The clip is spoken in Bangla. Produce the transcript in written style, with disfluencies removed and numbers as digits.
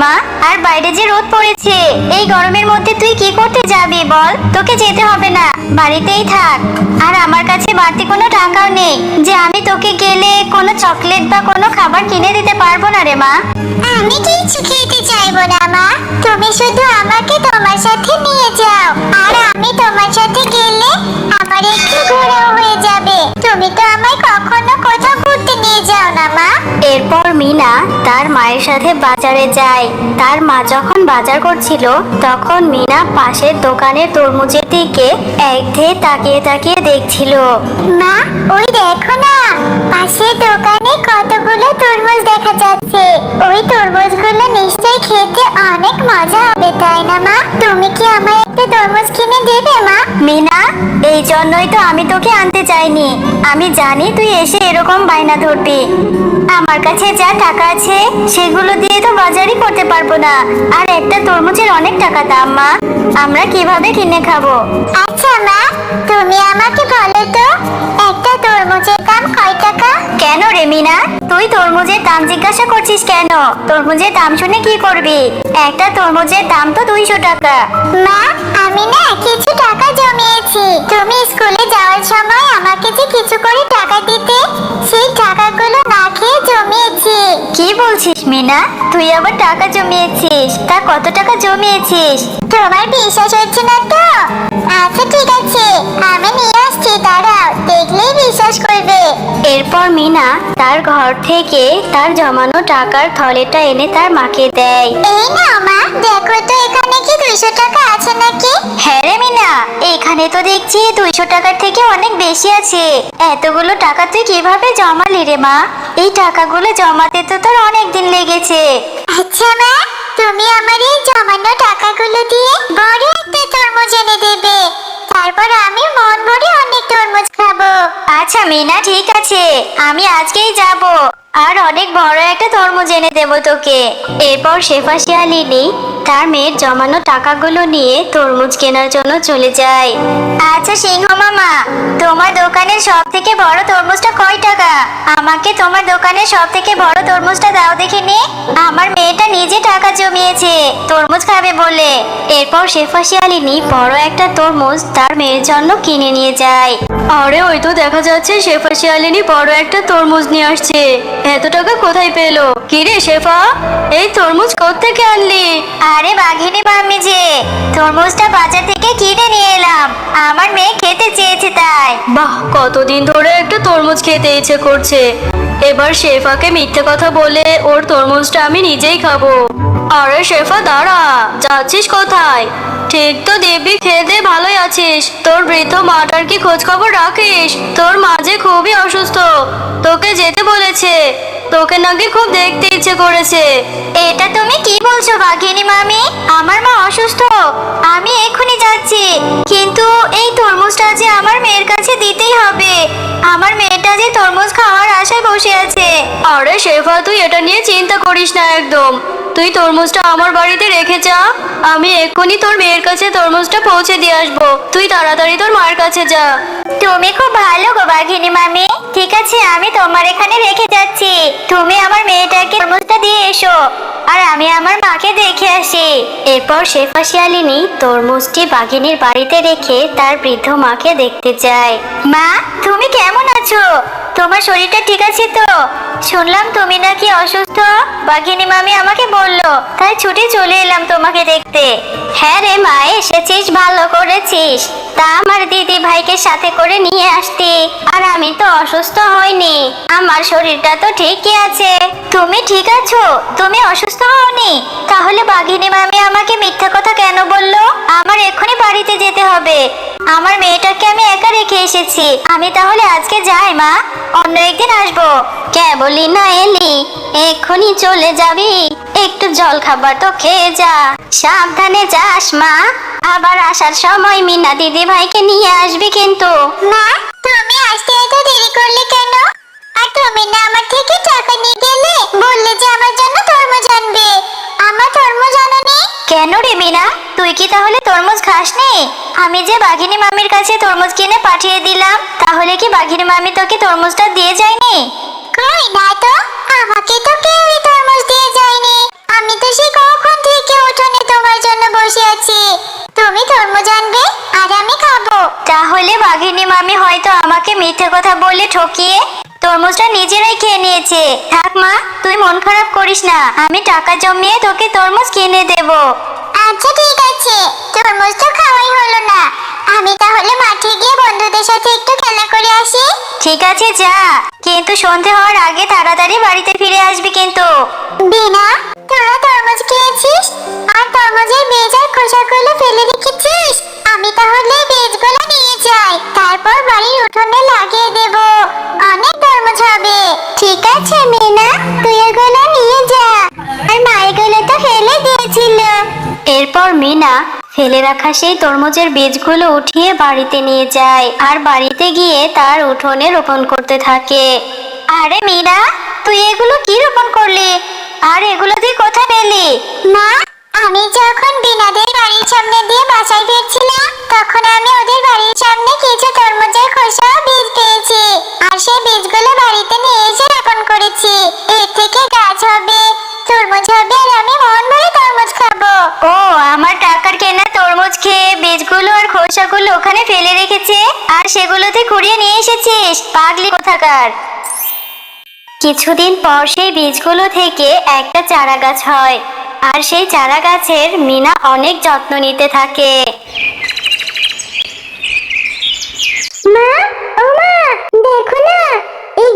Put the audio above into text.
মা। আর বাইরে যে রোদ পড়েছে, এই গরমের মধ্যে তুই কি করতে যাবি বল? তোকে যেতে হবে না, বাড়িতেই থাক। আর আমার কাছে বাড়তি কোনো টাকাও নেই যে আমি তোকে গেলে কোনো চকলেট বা কোনো খাবার কিনে দিতে পারবো না রে মা। আমি কিছু খেতে চাইবো না মা, তুমি শুধু আমাকে তোমার সাথে নিয়ে যাও। আর আমি তোমার সাথে গেলে আমার একটু ঘোরাও হয়ে যাবে। তুমি তো আমায় কখনো কোথাও ঘুরতে নিয়ে যাও না মা। এরপর মিনা তার মায়ের সাথে বাজারে যায়। তার মা যখন বাজার করছিল তখন মিনা পাশের দোকানের তরমুজের দিকে একধেয়ে তাকিয়ে তাকিয়ে দেখছিল। মা, ওই দেখো না, পাশের দোকানে কতগুলো তরমুজ দেখা যাচ্ছে। ওই তরমুজগুলো নিশ্চয়ই খেতে অনেক মজা হবে, তাই না মা? তুমি কি আমায় একটা তরমুজ কিনে দেবে মা? মিনা, এই জন্যই তো আমি তোকে আনতে চাইনি। আমি জানি তুই এসে এরকম বায়না ধরবি। আমার কাছে যা টাকা আছে সেগুলো দিয়ে তো বাজারই করতে পারবো না। আর একটা তরমুজের অনেক টাকা দাম মা, আমরা কিভাবে কিনে খাবো? আচ্ছা মা, তুমি আমাকে বলো তো, একটা তরমুজের দাম কয় টাকা? কেন রে মিনা, তুই তরমুজের দাম জিজ্ঞাসা করছিস কেন? তরমুজের দাম শুনে কি করবি? একটা তরমুজের দাম তো 200 টাকা। মা, আমি না কিছু টাকা জমিয়েছি। তুমি স্কুলে যাওয়ার সময় আমাকে যে কিছু করে টাকা দিতে, সেই টাকাগুলো না খেয়ে জমিয়েছি। কি বলছিস মিনা, তুই আবার টাকা জমিয়েছিস? তা কত টাকা জমিয়েছিস? তোমার বিশ্বাস হচ্ছে না তো? আচ্ছা ঠিক আছে, আমি নিয়ে আসছি, দাঁড়াও, দেখলেই বিশ্বাস করবে। এরপর মিনা তার ঘর থেকে তার জমানো টাকার থলেটা এনে তার মাকে দেয়। এই নাও মা, দেখো তো এখানে কি 200 টাকা আছে নাকি? হ্যাঁ রে মিনা, এখানে তো দেখছি 200 টাকার থেকে অনেক বেশি আছে। এতগুলো টাকা তুই কিভাবে জমালি রে মা? এই টাকাগুলো জমাতে তো তোর অনেক দিন লেগেছে। আচ্ছা মা, তুমি আমার এই জমানো টাকাগুলো দিয়ে বড় একটা তরমুজ এনে দেবে। তারপর আমি মন ভরে অনেক তরমুজ খাবো। আচ্ছা মিনা, ঠিক আছে, আমি আজকেই যাব আর অনেক বড় একটা তরমুজ এনে দেবো তোকে। এরপর শেফা শিয়ালিনী তার মেয়ের জমানো টাকাগুলো নিয়ে তরমুজ কেনার জন্য চলে যায়। আচ্ছা সিংহ মামা, তোমার দোকানের সব থেকে বড় তরমুজটা কয় টাকা? আমাকে তোমার দোকানের সব থেকে বড় তরমুজটা দাও দেখে নে। আমার মেয়েটা নিজে টাকা জমিয়েছে তরমুজ খাবে বলে। এরপর শেফা শিয়ালিনী বড় একটা তরমুজ তার মেয়ের জন্য কিনে নিয়ে যায়। আরে ওই তো দেখা যাচ্ছে শেফা শিয়ালিনী বড় একটা তরমুজ নিয়ে আসছে। এত টাকা কোথায় পেলো? কি রে শেফা, এই তরমুজ কোত্থেকে আনলি? আরে বাঘিনী মামি যে, তরমুজটা বাজার থেকে কিনে নিয়ে এলাম, আমার মেয়ে খেতে চেয়েছে তাই। বাহ, কতদিন ধরে একটা তরমুজ খেতে ইচ্ছে করছে। এবার শেফাকে মিথ্যে কথা বলে ওর তরমুজটা আমি নিজেই খাবো। আরে শেফা দাঁড়া, যাচ্ছিস কোথায়? ঠিক তো দিব্যি খেয়ে দে, ভালোই আছিস? তোর বৃদ্ধ মাটার কি খোঁজ খবর রাখিস? তোর মা যে খুবই অসুস্থ, তোকে যেতে বলেছে। তোকে নাকি খুব দেখতে ইচ্ছে করেছে। এটা তুমি কি বলছো বাঘিনী মামি? আমার মা অসুস্থ? আমি এক্ষুনি যাচ্ছি, কিন্তু এই তরমুজটা যে আমার মেয়ের কাছে দিতেই হবে। আমার মেয়েটা যে তরমুজ খাওয়ার আশায় বসে আছে। আরে শেফা, তুই এটা নিয়ে চিন্তা করিস না একদম। তুই তরমুজটা আমার বাড়িতে রেখে যা, আমি এক্ষুনি তোর মেয়ের কাছে তরমুজটা পৌঁছে দিয়ে আসবো। তুই তাড়াতাড়ি তোর মার কাছে যা। তুমি খুব ভালো গো বাঘিনী মামি। ঠিক আছে, আমি তোমার এখানে রেখে যাচ্ছি। তুমি আমার মেয়েটাকে তরমুজটা দিয়ে এসো, আর আমি আমার মাকে দেখে আসি। এরপর শেফা শিয়ালিনী তরমুজটি বাঘিনীর বাড়িতে রেখে তার বৃদ্ধ মাকে দেখতে যায়। মা, তুমি কেমন আছো? তোমার শরীরটা ঠিক আছে তো? শুনলাম তুমি নাকি অসুস্থ, বাঘিনী মামি আমাকে বললো, তাই ছুটে চলে এলাম তোমাকে দেখতে। হ্যাঁ রে মা, এসেছিস, ভালো করেছিস। তা আমার দিদি ভাইকে সাথে করে নিয়ে আসতি, আর আমি তো অসুস্থ হইনি, আমার শরীরটা তো ঠিকই আছে। তুমি ঠিক আছো? তুমি অসুস্থ হওনি? তাহলে বাঘিনী মামি আমাকে মিথ্যা কথা কেন বললো? আমার এক্ষুনি বাড়িতে যেতে হবে, আমার মেয়েটাকে আমি একা রেখে এসেছি। আমি তাহলে আজকে যাই মা, অন্য একদিন আসবো। কেবলই না এলি, এক্ষুনি চলে যাবি? একটু জল খাবার তো খেয়ে যা, সাবধানে যাস মা। আবার আসার সময় মিনা দিদি ভাইকে নিয়ে আসবি কিন্তু। মা, তুমি আসতে এত দেরি করলে কেন? আর তুমি না আমার থেকে টাকা নিয়ে গেলে, বললে যে আমার জন্য তরমুজ আনবে। আমার তরমুজ আনোনি কেন রে মিনা, তুই কি তাহলে তরমুজ খাসনি? আমি যে বাঘিনী মামির কাছে তরমুজ কিনে পাঠিয়ে দিলাম, তাহলে কি বাঘিনী মামি তোকে তরমুজটা দিয়ে যায়নি? কই না তো, আমাকে তো কেউই তরমুজ দিয়ে যায়নি। আমি তো সে তরমুজ আনবে আর আমি খাবো। তাহলে বাঘিনী মামি হয়তো আমাকে মিথ্যে কথা বলে ঠকিয়ে তরমুজটা নিজেরাই খেয়ে নিয়েছে। থাক মা, তুই মন খারাপ করিস না, আমি টাকা জমিয়ে তোকে তরমুজ কিনে দেব। আচ্ছা ঠিক আছে, তরমুজ তো খাওয়াই হলো না। আমি তাহলে মাঠে গিয়ে বন্ধুদের সাথে একটু খেলা করে আসি। ঠিক আছে যা, কিন্তু সন্ধে হওয়ার আগে তাড়াতাড়ি বাড়িতে ফিরে আসবি কিন্তু। বিনা, তোরা তরমুজ খেয়েছিস আর তরমুজের বীজ আর খোসাগুলো ফেলে রেখেছিস। আমি তাহলে বীজগুলো নিয়ে যাই, তারপর বাড়ির উঠোনে লাগিয়ে দেব। অনেক তরমুজ হবে। ঠিক আছে মিনা, তুই এগুলো নিয়ে যা। আর মা এগুলো তো ফেলে দিয়েছিল। এরপর মিনা ফেলে রাখা সেই তরমুজের বীজগুলো উঠিয়ে বাড়িতে নিয়ে যায় আর বাড়িতে গিয়ে তার উঠোনে রোপণ করতে থাকে। আরে মিনা, তুই এগুলো কি রোপণ করলি আর এগুলো তুই কোথায় পেলি? মা, আমি যখন বিনাদের বাড়ির সামনে দিয়ে বাসায় ফিরছিলাম, তখন আমি ওদের বাড়ির সামনে কিছু তরমুজের খোসা ও বীজ পেয়েছি। আর সেই বীজগুলো বাড়িতে নিয়ে এসে রোপণ করেছি। এর থেকে গাছ হবে, তরমুজ হবে, আর আমি মন ভরে তরমুজ খাবো। ও, আমার টাকার কেনা তরমুজ খেয়ে বীজগুলো আর খোসাগুলো ওখানে ফেলে রেখেছে আর সেগুলো তুই কুড়িয়ে নিয়ে এসেছিস, পাগলি কোথাকার। কিছুদিন পর সেই বীজগুলো থেকে একটা চারা গাছ হয় আর সেই চারা গাছের মিনা অনেক যত্ন নিতে থাকে। মা, ও মা, দেখো না, এই